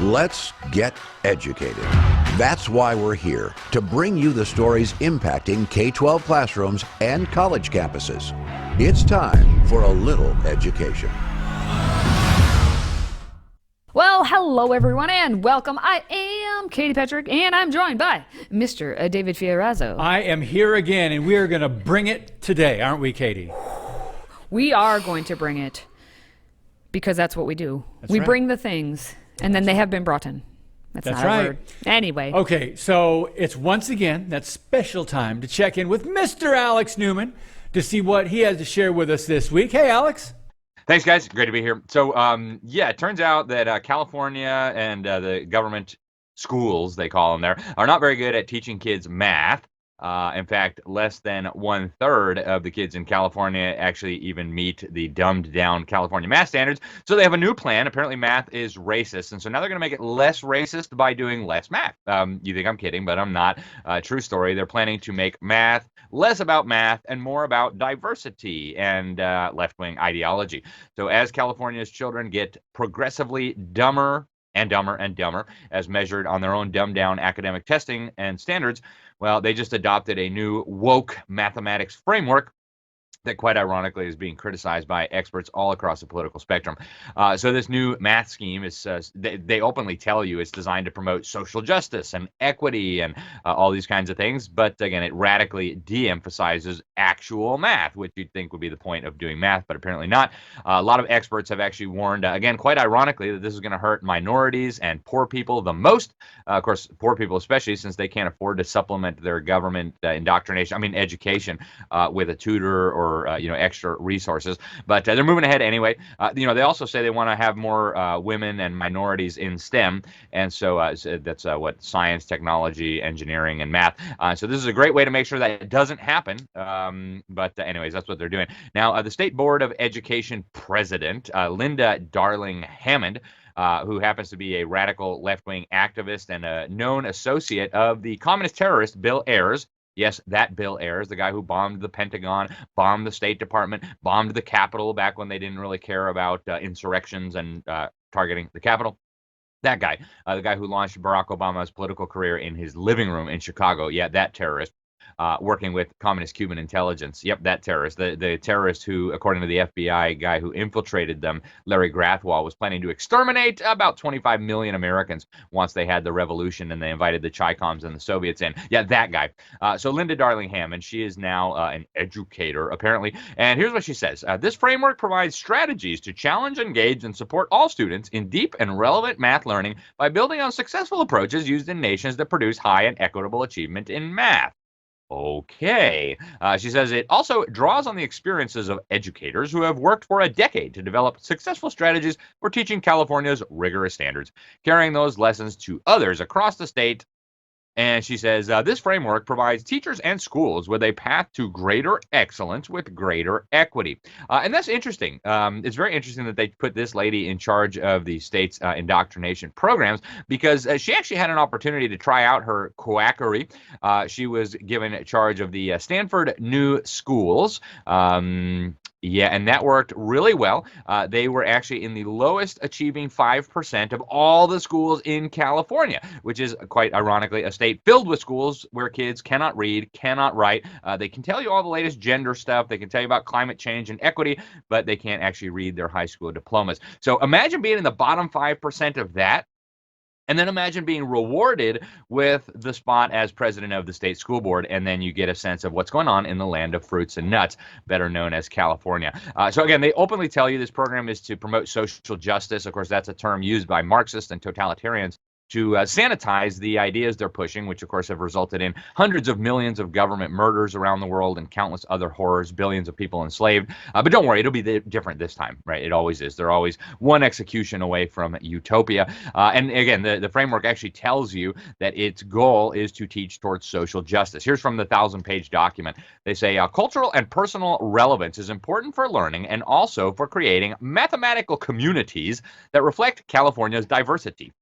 Let's get educated. That's why we're here, to bring you the stories impacting K-12 classrooms and college campuses. It's time for a little education. Well, hello everyone and welcome. I am Katie Petrick and I'm joined by Mr. David Fiorazzo. I am here again and we are going to bring it today, aren't we, Katie? We are going to bring it because that's what we do. We bring the things and then they have been brought in. That's not a word. Anyway. Okay, so it's once again that special time to check in with Mr. Alex Newman to see what he has to share with us this week. Hey, Alex. Thanks, guys. Great to be here. So, it turns out that California and the government schools, they call them there, are not very good at teaching kids math. In fact, less than 1/3 of the kids in California actually even meet the dumbed-down California math standards. So they have a new plan. Apparently, math is racist, and so now they're going to make it less racist by doing less math. You think I'm kidding, but I'm not. True story. They're planning to make math less about math and more about diversity and left-wing ideology. So as California's children get progressively dumber and dumber and dumber, as measured on their own dumbed-down academic testing and standards, well, they just adopted a new woke mathematics framework that quite ironically is being criticized by experts all across the political spectrum. So this new math scheme is, they openly tell you it's designed to promote social justice and equity and all these kinds of things. But again, it radically de-emphasizes actual math, which you'd think would be the point of doing math, but apparently not. A lot of experts have actually warned, again, quite ironically, that this is going to hurt minorities and poor people the most. Of course, poor people especially, since they can't afford to supplement their government education with a tutor or extra resources, but they're moving ahead anyway. They also say they want to have more women and minorities in STEM, and so that's what science, technology, engineering, and math. So this is a great way to make sure that it doesn't happen. Anyways, that's what they're doing now. The State Board of Education president, Linda Darling Hammond, who happens to be a radical left-wing activist and a known associate of the communist terrorist Bill Ayers. Yes, that Bill Ayers, the guy who bombed the Pentagon, bombed the State Department, bombed the Capitol back when they didn't really care about insurrections and targeting the Capitol. That guy, the guy who launched Barack Obama's political career in his living room in Chicago. Yeah, that terrorist. Working with communist Cuban intelligence. Yep, that terrorist. The terrorist who, according to the FBI guy who infiltrated them, Larry Grathwohl, was planning to exterminate about 25 million Americans once they had the revolution and they invited the Chi-Coms and the Soviets in. Yeah, that guy. So Linda Darling Hammond, she is now an educator, apparently. And here's what she says. This framework provides strategies to challenge, engage, and support all students in deep and relevant math learning by building on successful approaches used in nations that produce high and equitable achievement in math. Okay. She says it also draws on the experiences of educators who have worked for a decade to develop successful strategies for teaching California's rigorous standards, carrying those lessons to others across the state. And she says, this framework provides teachers and schools with a path to greater excellence with greater equity. And that's interesting. It's very interesting that they put this lady in charge of the state's indoctrination programs because she actually had an opportunity to try out her quackery. She was given charge of the Stanford New Schools. Yeah, and that worked really well. They were actually in the lowest achieving 5% of all the schools in California, which is quite ironically a state filled with schools where kids cannot read, cannot write. They can tell you all the latest gender stuff. They can tell you about climate change and equity, but they can't actually read their high school diplomas. So imagine being in the bottom 5% of that. And then imagine being rewarded with the spot as president of the state school board, and then you get a sense of what's going on in the land of fruits and nuts, better known as California. So again, they openly tell you this program is to promote social justice. Of course, that's a term used by Marxists and totalitarians to sanitize the ideas they're pushing, which of course have resulted in hundreds of millions of government murders around the world and countless other horrors, billions of people enslaved. But don't worry, it'll be different this time, right? It always is. They're always one execution away from utopia. And again, the framework actually tells you that its goal is to teach towards social justice. Here's from the 1,000-page document. They say, cultural and personal relevance is important for learning and also for creating mathematical communities that reflect California's diversity.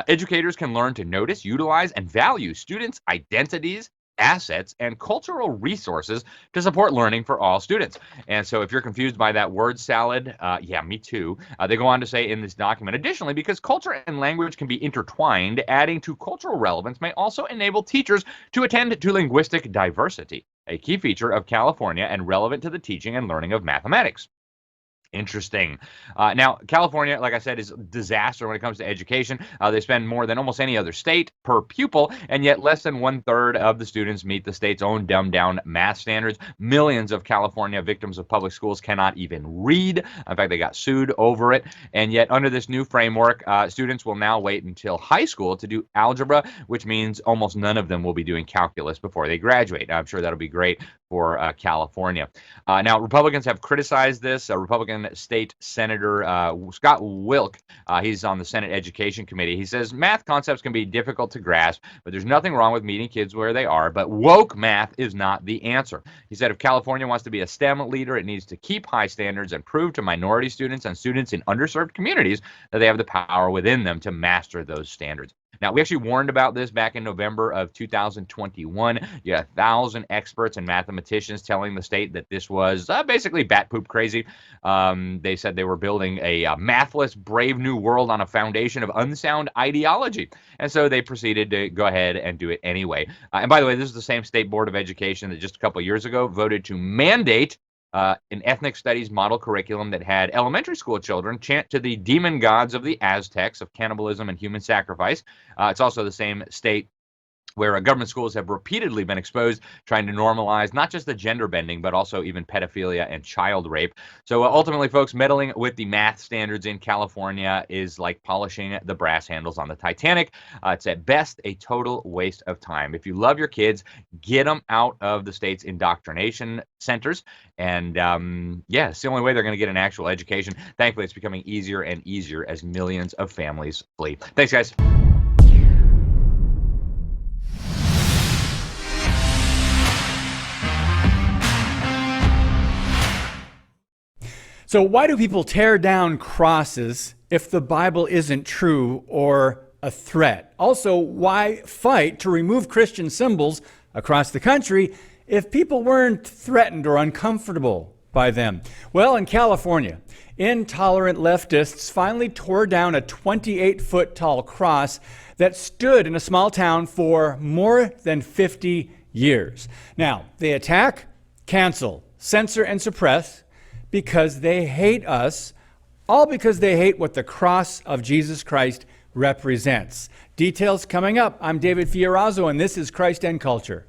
Educators can learn to notice, utilize, and value students' identities, assets, and cultural resources to support learning for all students. And so if you're confused by that word salad, yeah, me too. They go on to say in this document, additionally, because culture and language can be intertwined, adding to cultural relevance may also enable teachers to attend to linguistic diversity, a key feature of California and relevant to the teaching and learning of mathematics. Interesting. Now, California, like I said, is a disaster when it comes to education. They spend more than almost any other state per pupil, and yet less than 1/3 of the students meet the state's own dumbed-down math standards. Millions of California victims of public schools cannot even read. In fact, they got sued over it. And yet, under this new framework, students will now wait until high school to do algebra, which means almost none of them will be doing calculus before they graduate. I'm sure that'll be great for California. Now, Republicans have criticized this. Republican State Senator Scott Wilk, he's on the Senate Education Committee. He says math concepts can be difficult to grasp, but there's nothing wrong with meeting kids where they are. But woke math is not the answer. He said if California wants to be a STEM leader, it needs to keep high standards and prove to minority students and students in underserved communities that they have the power within them to master those standards. Now, we actually warned about this back in November of 2021. You had 1,000 experts and mathematicians telling the state that this was basically bat poop crazy. They said they were building a mathless, brave new world on a foundation of unsound ideology. And so they proceeded to go ahead and do it anyway. And by the way, this is the same State Board of Education that just a couple of years ago voted to mandate an ethnic studies model curriculum that had elementary school children chant to the demon gods of the Aztecs of cannibalism and human sacrifice. It's also the same state where government schools have repeatedly been exposed, trying to normalize not just the gender bending, but also even pedophilia and child rape. So ultimately, folks, meddling with the math standards in California is like polishing the brass handles on the Titanic. It's at best a total waste of time. If you love your kids, get them out of the state's indoctrination centers. And yeah, it's the only way they're going to get an actual education. Thankfully, it's becoming easier and easier as millions of families flee. Thanks, guys. So why do people tear down crosses if the Bible isn't true or a threat? Also, why fight to remove Christian symbols across the country if people weren't threatened or uncomfortable by them? Well, in California, intolerant leftists finally tore down a 28-foot tall cross that stood in a small town for more than 50 years. Now, they attack, cancel, censor, and suppress because they hate us, all because they hate what the cross of Jesus Christ represents. Details coming up. I'm David Fiorazzo, and this is Christ and Culture.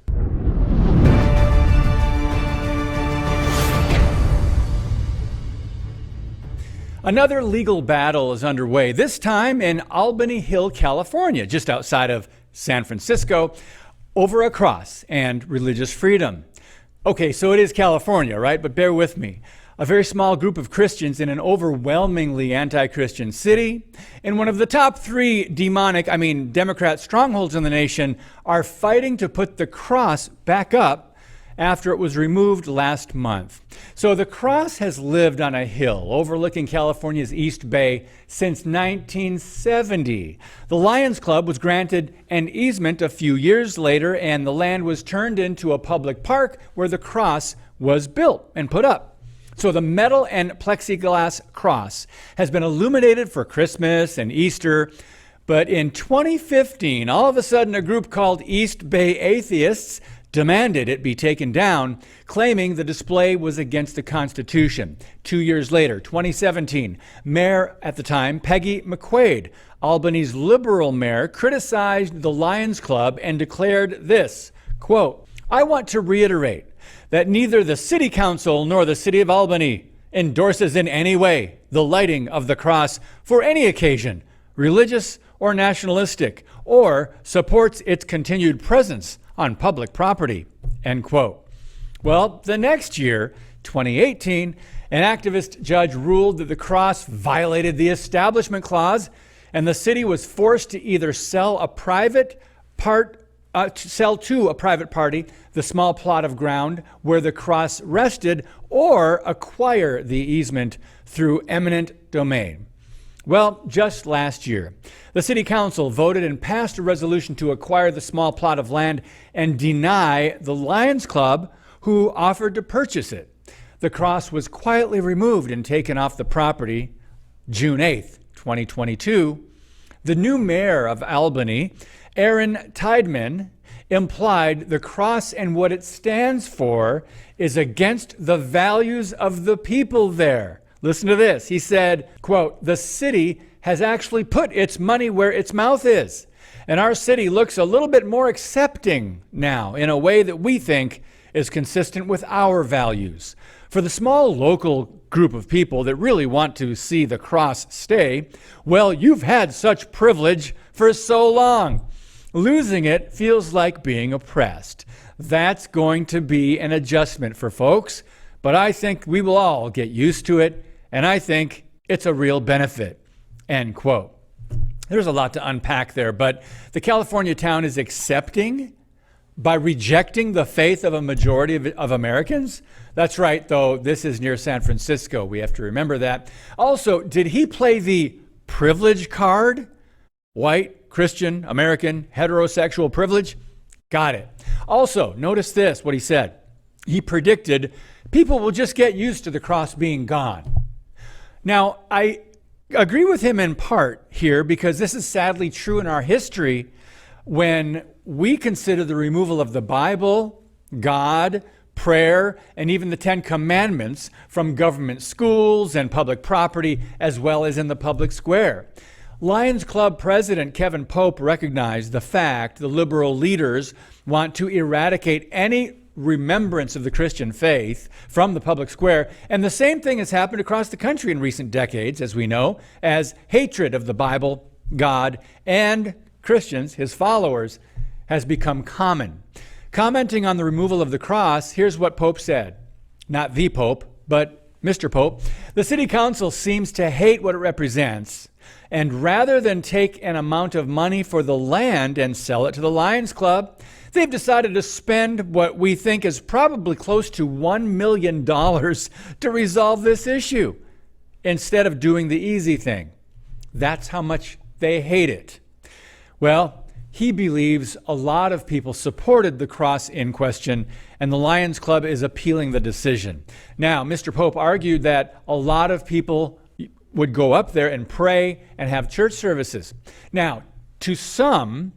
Another legal battle is underway, this time in Albany Hill, California, just outside of San Francisco, over a cross and religious freedom. Okay, so it is California, right? But bear with me. A very small group of Christians in an overwhelmingly anti-Christian city, in one of the top 3 Democrat strongholds in the nation, are fighting to put the cross back up after it was removed last month. So the cross has lived on a hill overlooking California's East Bay since 1970. The Lions Club was granted an easement a few years later, and the land was turned into a public park where the cross was built and put up. So the metal and plexiglass cross has been illuminated for Christmas and Easter. But in 2015, all of a sudden, a group called East Bay Atheists demanded it be taken down, claiming the display was against the Constitution. 2 years later, 2017, Mayor at the time, Peggy McQuaid, Albany's liberal mayor, criticized the Lions Club and declared this, quote, "I want to reiterate that neither the City Council nor the City of Albany endorses in any way the lighting of the cross for any occasion, religious or nationalistic, or supports its continued presence on public property," end quote. Well, the next year, 2018, an activist judge ruled that the cross violated the Establishment Clause, and the city was forced to either sell to a private party the small plot of ground where the cross rested, or acquire the easement through eminent domain. Well, just last year, the city council voted and passed a resolution to acquire the small plot of land and deny the Lions Club who offered to purchase it. The cross was quietly removed and taken off the property June 8th, 2022. The new mayor of Albany, Aaron Tideman, implied the cross and what it stands for is against the values of the people there. Listen to this. He said, quote, "The city has actually put its money where its mouth is. And our city looks a little bit more accepting now in a way that we think is consistent with our values. For the small local group of people that really want to see the cross stay, well, you've had such privilege for so long. Losing it feels like being oppressed. That's going to be an adjustment for folks, but I think we will all get used to it, and I think it's a real benefit." End quote. There's a lot to unpack there, but the California town is accepting by rejecting the faith of a majority of Americans. That's right, though, this is near San Francisco. We have to remember that. Also, did he play the privilege card? White, Christian, American, heterosexual privilege? Got it. Also, notice this, what he said. He predicted people will just get used to the cross being gone. Now, I agree with him in part here because this is sadly true in our history when we consider the removal of the Bible, God, prayer, and even the Ten Commandments from government schools and public property, as well as in the public square. Lions Club President Kevin Pope recognized the fact the liberal leaders want to eradicate any remembrance of the Christian faith from the public square. And the same thing has happened across the country in recent decades, as we know, as hatred of the Bible, God, and Christians, his followers, has become common. Commenting on the removal of the cross, here's what Pope said. Not the Pope, but Mr. Pope. "The city council seems to hate what it represents, and rather than take an amount of money for the land and sell it to the Lions Club, they've decided to spend what we think is probably close to $1 million to resolve this issue, instead of doing the easy thing. That's how much they hate it." Well, he believes a lot of people supported the cross in question, and the Lions Club is appealing the decision. Now, Mr. Pope argued that a lot of people would go up there and pray and have church services. Now, to some,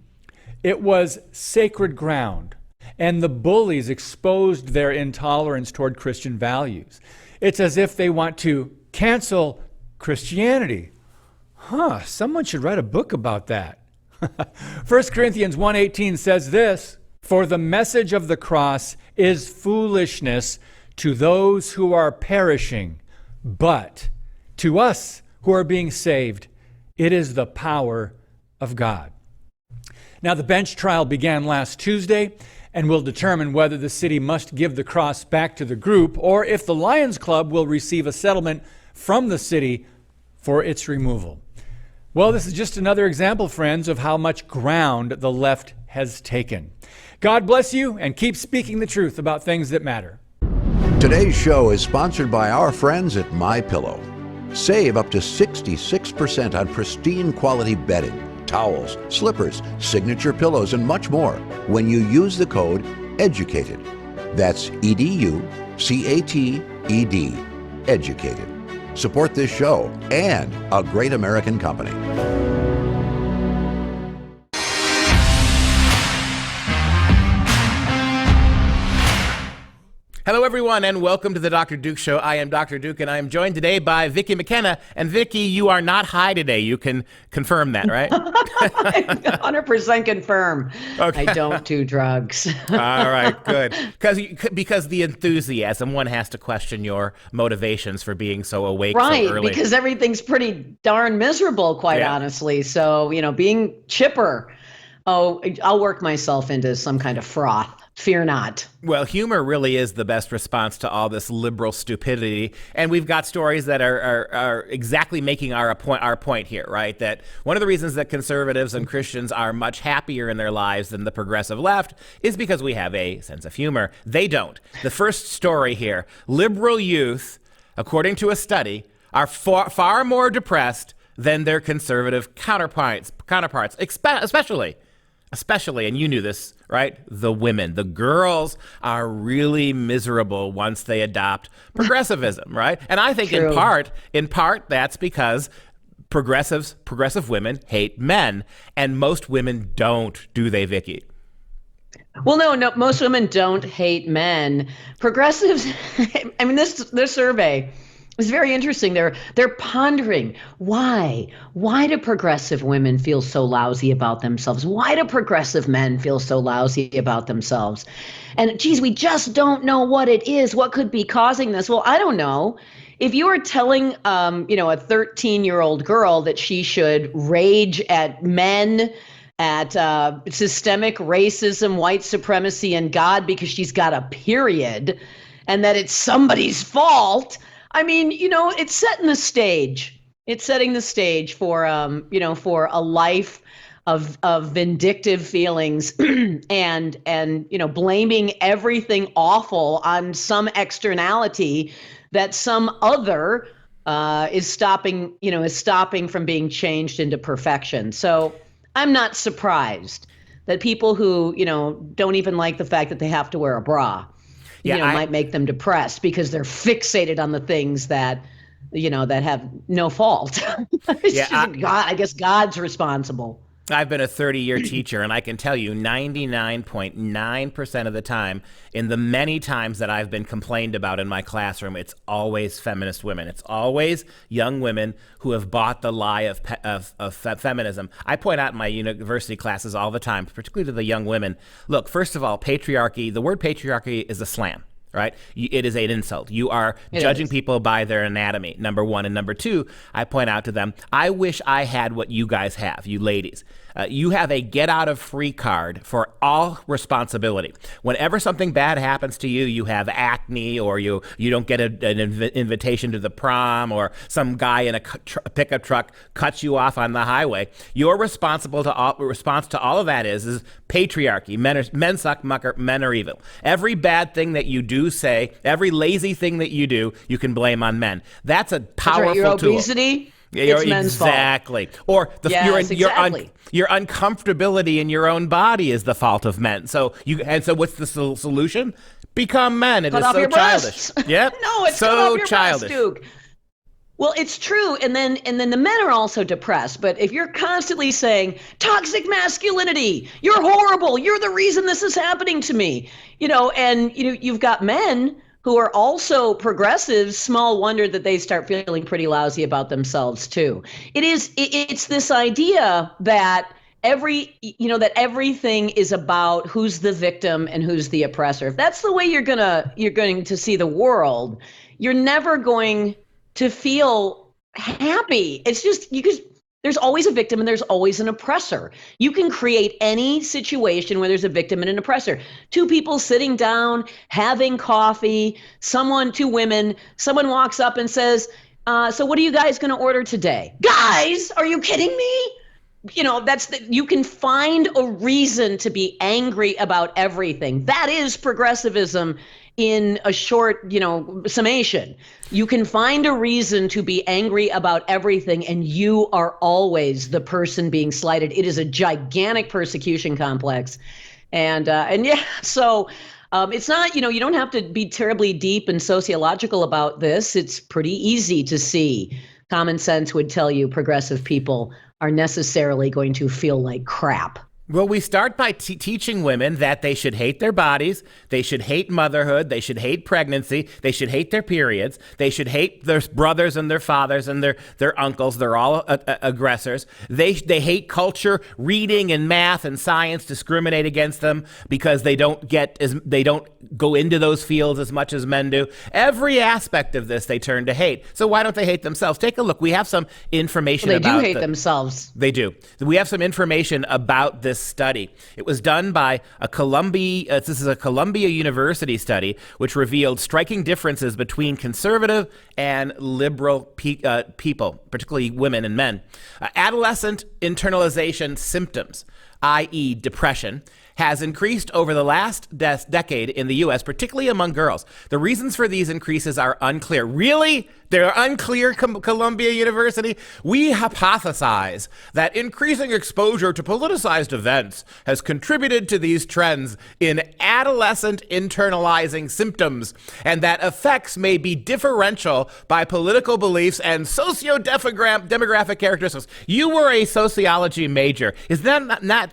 it was sacred ground, and the bullies exposed their intolerance toward Christian values. It's as if they want to cancel Christianity. Someone should write a book about that. 1 Corinthians 1:18 says this, "For the message of the cross is foolishness to those who are perishing, but to us who are being saved, it is the power of God." Now, the bench trial began last Tuesday and will determine whether the city must give the cross back to the group or if the Lions Club will receive a settlement from the city for its removal. Well, this is just another example, friends, of how much ground the left has taken. God bless you, and keep speaking the truth about things that matter. Today's show is sponsored by our friends at MyPillow. Save up to 66% on pristine quality bedding, towels, slippers, signature pillows, and much more when you use the code EDUCATED. That's EDUCATED. Educated. Support this show and a great American company. Hello, everyone, and welcome to the Dr. Duke Show. I am Dr. Duke, and I am joined today by Vicki McKenna. And Vicki, you are not high today. You can confirm that, right? 100% confirm. Okay. I don't do drugs. All right, good. Because the enthusiasm, one has to question your motivations for being so awake so early. Right, because everything's pretty darn miserable, quite honestly. So, being chipper, I'll work myself into some kind of froth. Fear not. Well, humor really is the best response to all this liberal stupidity. And we've got stories that are exactly making our point here, right? That one of the reasons that conservatives and Christians are much happier in their lives than the progressive left is because we have a sense of humor. They don't. The first story here, liberal youth, according to a study, are far more depressed than their conservative counterparts, especially, and you knew this, right? The women, the girls are really miserable once they adopt progressivism, right? And I think True. in part, that's because progressive women hate men, and most women don't, do they, Vicky? Well, no, most women don't hate men. Progressives, I mean, this survey is very interesting. They're pondering why do progressive women feel so lousy about themselves? Why do progressive men feel so lousy about themselves? And geez, we just don't know what it is. What could be causing this? Well, I don't know. If you are telling, a 13-year-old girl that she should rage at men, at systemic racism, white supremacy, and God because she's got a period, and that it's somebody's fault. I mean, it's setting the stage. It's setting the stage for, for a life of vindictive feelings and blaming everything awful on some externality that some other is stopping from being changed into perfection. So I'm not surprised that people who, don't even like the fact that they have to wear a bra, might make them depressed because they're fixated on the things that, that have no fault. I guess God's responsible. I've been a 30-year teacher, and I can tell you 99.9% of the time, in the many times that I've been complained about in my classroom, it's always feminist women. It's always young women who have bought the lie of feminism. I point out in my university classes all the time, particularly to the young women, look, first of all, patriarchy, the word patriarchy is a slam. Right? It is an insult. You are judging people by their anatomy, number one. And number two, I point out to them, I wish I had what you guys have, you ladies. You have a get-out-of-free card for all responsibility. Whenever something bad happens to you, you have acne, or you don't get an invitation to the prom, or some guy in a pickup truck cuts you off on the highway. Your response to all of that is patriarchy. Men suck, men are evil. Every bad thing that you do say, every lazy thing that you do, you can blame on men. That's a powerful tool. Your obesity? It's men's fault. Exactly. Or your uncomfortability in your own body is the fault of men. So what's the solution? Become men. It is so childish. Yep. No, it's so cut off your childish. breast, Duke. Well, it's true, and then the men are also depressed. But if you're constantly saying toxic masculinity, you're horrible, you're the reason this is happening to me, you've got men who are also progressives, small wonder that they start feeling pretty lousy about themselves too. It's this idea that everything is about who's the victim and who's the oppressor. If that's the way you're going to see the world, you're never going to feel happy. It's just there's always a victim and there's always an oppressor. You can create any situation where there's a victim and an oppressor. Two people sitting down, having coffee, two women, someone walks up and says, so what are you guys going to order today? Guys, are you kidding me? You can find a reason to be angry about everything. That is progressivism in a short, summation. You can find a reason to be angry about everything, and you are always the person being slighted. It is a gigantic persecution complex. So it's not, you don't have to be terribly deep and sociological about this. It's pretty easy to see. Common sense would tell you progressive people are necessarily going to feel like crap. Well, we start by teaching women that they should hate their bodies, they should hate motherhood, they should hate pregnancy, they should hate their periods, they should hate their brothers and their fathers and their uncles. They're all aggressors. They hate culture, reading and math and science discriminate against them because they don't go into those fields as much as men do. Every aspect of this they turn to hate. So why don't they hate themselves? Take a look. We have some information about They do hate themselves. They do. We have some information about this study. It was done by this is a Columbia University study, which revealed striking differences between conservative and liberal people, particularly women and men. Adolescent internalization symptoms. i.e. depression, has increased over the last decade in the U.S., particularly among girls. The reasons for these increases are unclear. Really? They're unclear, Columbia University? We hypothesize that increasing exposure to politicized events has contributed to these trends in adolescent internalizing symptoms, and that effects may be differential by political beliefs and socio-demographic characteristics. You were a sociology major. Is that not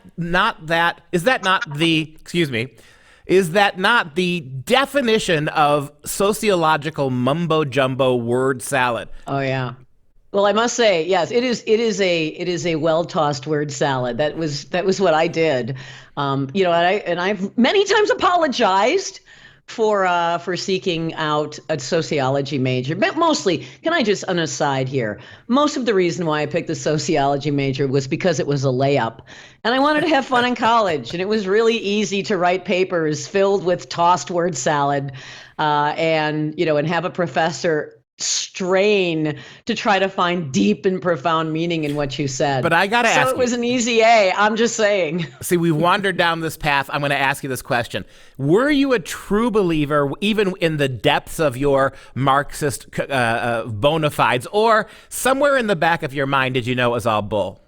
the definition of sociological mumbo jumbo word salad? Oh yeah. Well, I must say, yes, it is a well-tossed word salad. That was what I did. And I've many times apologized for seeking out a sociology major. But mostly, can I just, an aside here, most of the reason why I picked the sociology major was because it was a layup. And I wanted to have fun in college. And it was really easy to write papers filled with tossed word salad and have a professor strain to try to find deep and profound meaning in what you said. But I got to ask you. So it was an easy A. I'm just saying. See, we wandered down this path. I'm going to ask you this question. Were you a true believer, even in the depths of your Marxist bona fides, or somewhere in the back of your mind did you know it was all bull?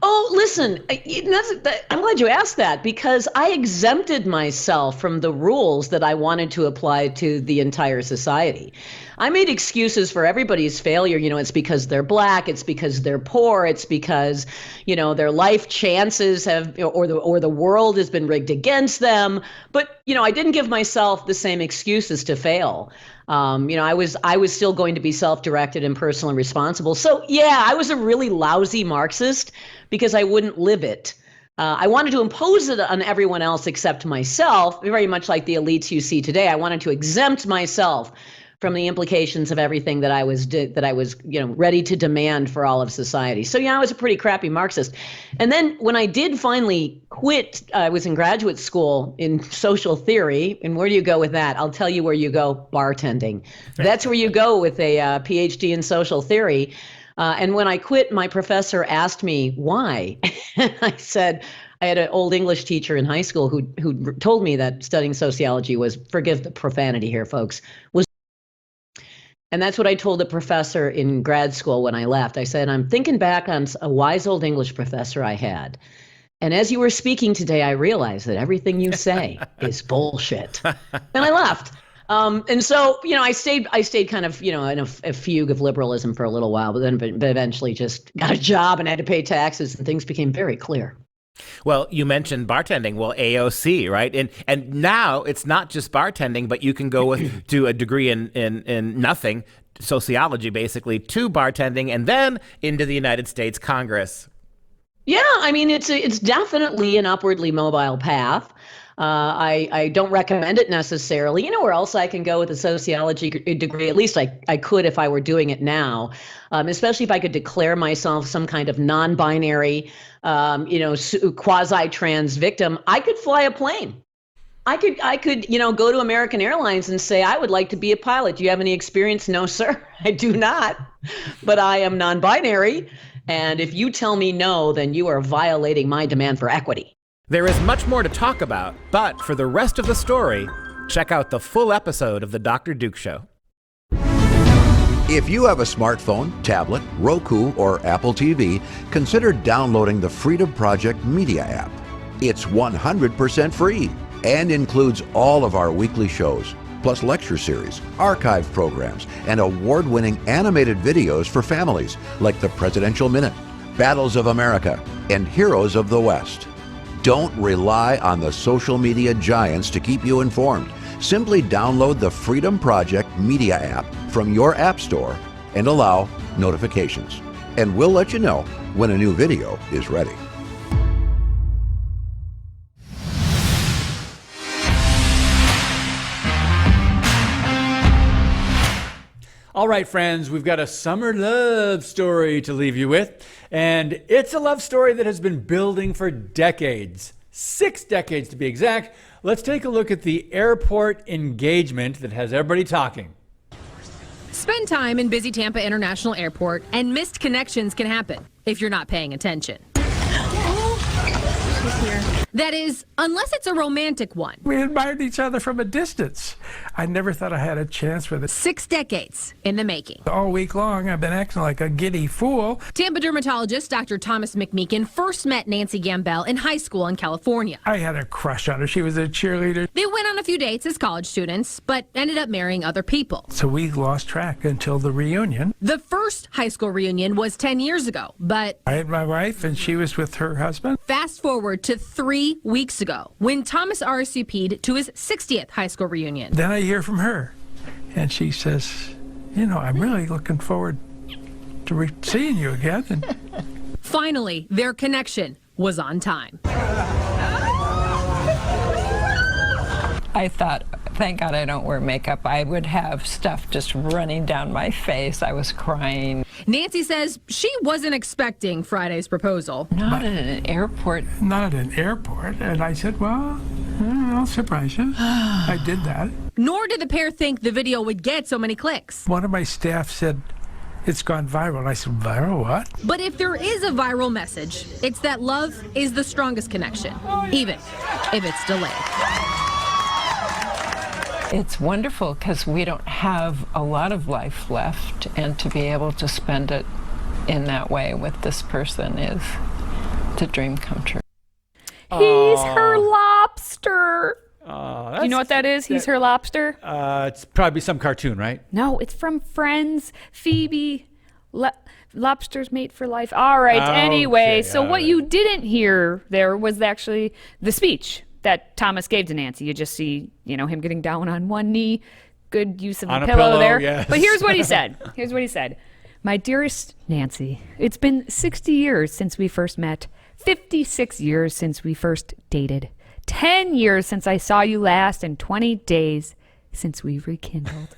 Oh, listen, I'm glad you asked that, because I exempted myself from the rules that I wanted to apply to the entire society. I made excuses for everybody's failure. It's because they're black, it's because they're poor, it's because, their life chances have, or the world has been rigged against them. But, I didn't give myself the same excuses to fail. I was still going to be self-directed and personal and responsible. So yeah, I was a really lousy Marxist because I wouldn't live it. I wanted to impose it on everyone else except myself, very much like the elites you see today. I wanted to exempt myself from the implications of everything that I was ready to demand for all of society. So yeah, I was a pretty crappy Marxist. And then when I did finally quit, I was in graduate school in social theory. And where do you go with that? I'll tell you where you go: bartending. That's where you go with a PhD in social theory. And when I quit, my professor asked me why. I said, I had an old English teacher in high school who told me that studying sociology was, forgive the profanity here, folks, was. And that's what I told the professor in grad school when I left. I said, I'm thinking back on a wise old English professor I had. And as you were speaking today, I realized that everything you say is bullshit. And I left. And so, I stayed kind of, in a fugue of liberalism for a little while, but eventually just got a job and had to pay taxes, and things became very clear. Well, you mentioned bartending. Well, AOC, right? And now it's not just bartending, but you can go to a degree in nothing, sociology, basically, to bartending, and then into the United States Congress. Yeah, I mean, it's definitely an upwardly mobile path. I don't recommend it necessarily. You know where else I can go with a sociology degree? At least I could if I were doing it now, especially if I could declare myself some kind of non-binary, quasi-trans victim. I could fly a plane. I could, go to American Airlines and say, I would like to be a pilot. Do you have any experience? No, sir, I do not. But I am non-binary. And if you tell me no, then you are violating my demand for equity. There is much more to talk about, but for the rest of the story, check out the full episode of The Dr. Duke Show. If you have a smartphone, tablet, Roku, or Apple TV, consider downloading the Freedom Project Media app. It's 100% free and includes all of our weekly shows, plus lecture series, archive programs, and award-winning animated videos for families like the Presidential Minute, Battles of America, and Heroes of the West. Don't rely on the social media giants to keep you informed. Simply download the Freedom Project Media app from your app store and allow notifications. And we'll let you know when a new video is ready. All right, friends, we've got a summer love story to leave you with. And it's a love story that has been building for decades, 6 decades to be exact. Let's take a look at the airport engagement that has everybody talking. Spend time in busy Tampa International Airport and missed connections can happen if you're not paying attention. is here. That is, unless it's a romantic one. We admired each other from a distance. I never thought I had a chance with it. 6 decades in the making. All week long, I've been acting like a giddy fool. Tampa dermatologist Dr. Thomas McMeekin first met Nancy Gambell in high school in California. I had a crush on her. She was a cheerleader. They went on a few dates as college students, but ended up marrying other people. So we lost track until the reunion. The first high school reunion was 10 years ago, but I had my wife, and she was with her husband. fast forward to 3 weeks ago, when Thomas RSVP'd to his 60th high school reunion. Then I hear from her, and she says, I'm really looking forward to seeing you again. And Finally, their connection was on time. I thought, thank God I don't wear makeup. I would have stuff just running down my face. I was crying. Nancy says she wasn't expecting Friday's proposal. Not at an airport. not at an airport. And I said, well, I'll surprise you. I did that. Nor did the pair think the video would get so many clicks. One of my staff said, it's gone viral. And I said, viral what? But if there is a viral message, it's that love is the strongest connection, even if it's delayed. It's wonderful because we don't have a lot of life left, and to be able to spend it in that way with this person is the dream come true. He's her lobster. You know what that is? He's her lobster? It's probably some cartoon, right? No, it's from Friends. Phoebe. Lobsters mate for life. All right. Anyway, so what you didn't hear there was actually the speech that Thomas gave to Nancy. You just see, him getting down on one knee. Good use of the pillow there. Yes. But here's what he said. My dearest Nancy, it's been 60 years since we first met, 56 years since we first dated, 10 years since I saw you last, and 20 days since we rekindled.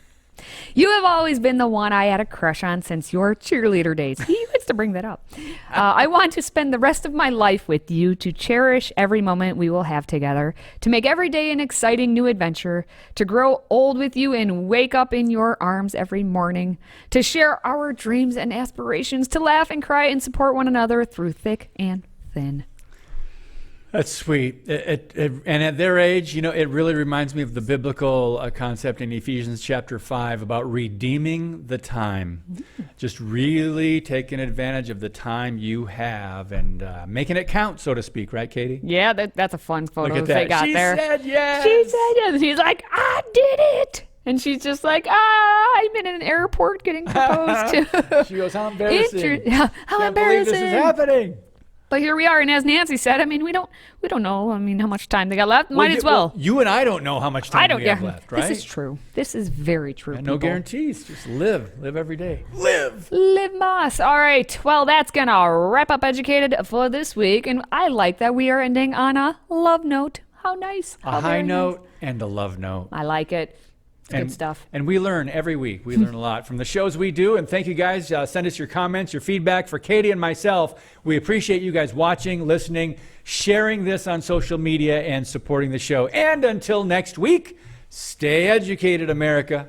You have always been the one I had a crush on since your cheerleader days. He likes to bring that up. I want to spend the rest of my life with you, to cherish every moment we will have together, to make every day an exciting new adventure, to grow old with you and wake up in your arms every morning, to share our dreams and aspirations, to laugh and cry and support one another through thick and thin. That's sweet. And at their age, it really reminds me of the biblical concept in Ephesians chapter 5 about redeeming the time. Just really taking advantage of the time you have and making it count, so to speak. Right, Katie? Yeah, that's a fun photo Look at they that. got She there. said yes. She said yes. And he's like, I did it. And she's just like, I'm in an airport getting proposed to. She goes, how embarrassing. How Can't embarrassing. believe this is happening. But here we are, and as Nancy said, we don't know. How much time they got left. Might as well. You and I don't know how much time we have left, right? This is true. This is very true. And no people. guarantees. Just live every day. Live Moss. All right. Well, that's gonna wrap up Educated for this week, and I like that we are ending on a love note. How nice. A high note and a love note. I like it. Good stuff. And we learn every week. We learn a lot from the shows we do. And thank you guys. Send us your comments, your feedback. For Katie and myself, we appreciate you guys watching, listening, sharing this on social media, and supporting the show. And until next week, stay educated, America.